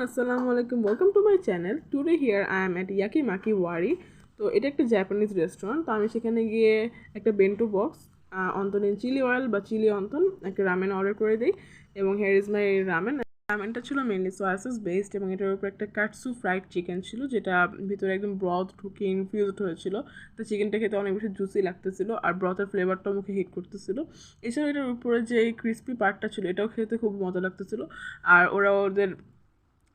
Assalamu alaikum. Welcome to my channel. Today here I am at Yakimaki Wari. তো এটা একটা Japanese restaurant. তো আমি সেখানে গিয়ে একটা বেন্টো বক্স অন্তনের চিলি অয়েল বা চিলি অন্তন একটা রামেন অর্ডার করে দিই এবং হিয়ার ইজ মাই রামেন। রামেনটা ছিল মেনলি সোয়া সস বেসড এবং এটার উপর একটা কাটসু ফ্রাইড চিকেন ছিল, যেটা ভিতরে একদম ব্রথ ঢুকে ইনফিউজড হয়েছিল। তো চিকেনটা খেতে অনেক বেশি জুসি লাগতেছিল আর ব্রথের ফ্লেভারটাও মুখে হিট করতেছিল। এছাড়াও এটার উপরে যে ক্রিস্পি পার্টটা ছিল এটাও খেতে খুব মজা লাগতেছিল। আর ওরা ওদের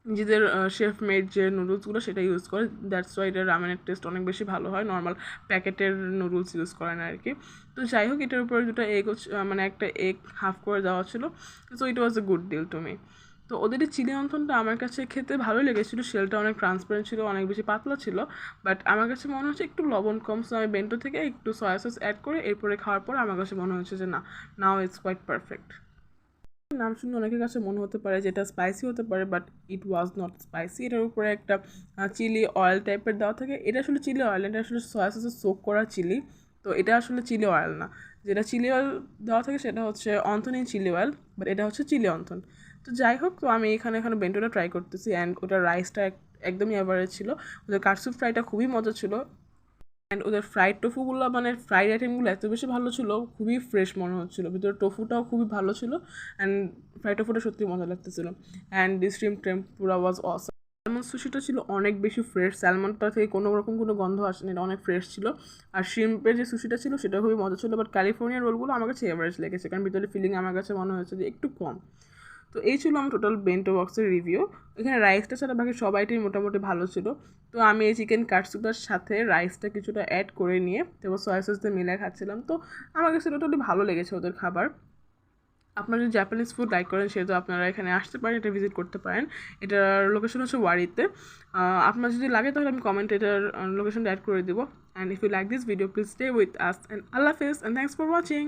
নিজেদের শেফ মেড যে নুডলসগুলো সেটা ইউজ করে, দ্যাটস ওয়াই এটার রামেনের টেস্ট অনেক বেশি ভালো হয়, নর্মাল প্যাকেটের নুডলস ইউজ করে না আর কি। তো যাই হোক, এটার উপরে দুটো এগ মানে একটা এগ হাফ করে দেওয়া ছিল, so it was a good deal to me. তো ওদের এই চিলি অন্থনটা আমার কাছে খেতে ভালোই লেগেছিলো, শেলটা অনেক ট্রান্সপারেন্ট ছিল, অনেক বেশি পাতলা ছিল, বাট আমার কাছে মনে হচ্ছে একটু লবণ কম, সো আমি বেন্টো থেকে একটু সয়া সস অ্যাড করে এরপরে খাওয়ার পর আমার কাছে মনে হচ্ছে যে না, নাও ইটস কোয়াইট পারফেক্ট। নাম শুনে অনেকের কাছে মনে হতে পারে যেটা স্পাইসি হতে পারে, but it was not spicy. এটার উপরে একটা চিলি অয়েল টাইপের দেওয়া থাকে, এটা আসলে চিলি অয়েল, এটা আসলে সয়া সসে সোক করা চিলি। তো এটা আসলে চিলি অয়েল না, যেটা চিলি অয়েল দেওয়া থাকে সেটা হচ্ছে অন্থনিন চিলি অয়েল, বাট এটা হচ্ছে চিলি অন্থন। তো যাই হোক, তো আমি এখানে বেন্টোটা ট্রাই করতেছি অ্যান্ড ওটার রাইসটা একদমই অ্যাভারেজ ছিল। ওদের কাটসু ফ্রাইটা খুবই মজা ছিল অ্যান্ড ওদের ফ্রাইড টোফুগুলো মানে ফ্রাইড আইটেমগুলো এত বেশি ভালো ছিল, খুবই ফ্রেশ মনে হচ্ছিলো, ভিতরে টোফুটাও খুবই ভালো ছিল অ্যান্ড ফ্রাইড টোফুটা সত্যি মজা লাগতেছিলো। And the shrimp tempura was awesome. Salmon সুশিটা ছিল অনেক বেশি ফ্রেশ, স্যালমনটা থেকে কোনো রকম কোনো গন্ধ আসেনি, এটা অনেক ফ্রেশ ছিল। আর শ্রিম্পের যে সুশিটা ছিল সেটা খুবই মজা ছিল, বাট ক্যালিফোর্নিয়ার রোলগুলো আমার কাছে এভারেজ লেগেছে, কারণ ভিতরে ফিলিং আমার কাছে মনে হয়েছে যে একটু কম। তো এই ছিল আমার টোটাল বেন্টো বক্সের রিভিউ। এখানে রাইসটা ছাড়া বাকি সবাইটাই মোটামুটি ভালো ছিল। তো আমি এই চিকেন কাটসুটার সাথে রাইসটা কিছুটা অ্যাড করে নিয়ে তারপর সয়া সস দিয়ে মিলে খাচ্ছিলাম। তো আমার কাছে টোটালি ভালো লেগেছে ওদের খাবার। আপনারা যদি জাপানিজ ফুড লাইক করেন সেহেতু আপনারা এখানে আসতে পারেন, এটা ভিজিট করতে পারেন। এটার লোকেশন হচ্ছে ওয়ারিতে। আপনার যদি লাগে তাহলে আমি কমেন্টে এটার লোকেশনটা অ্যাড করে দেবো। And if you like this video please stay with us, and আল্লাহ হাফেজ, অ্যান্ড থ্যাংকস ফর ওয়াচিং।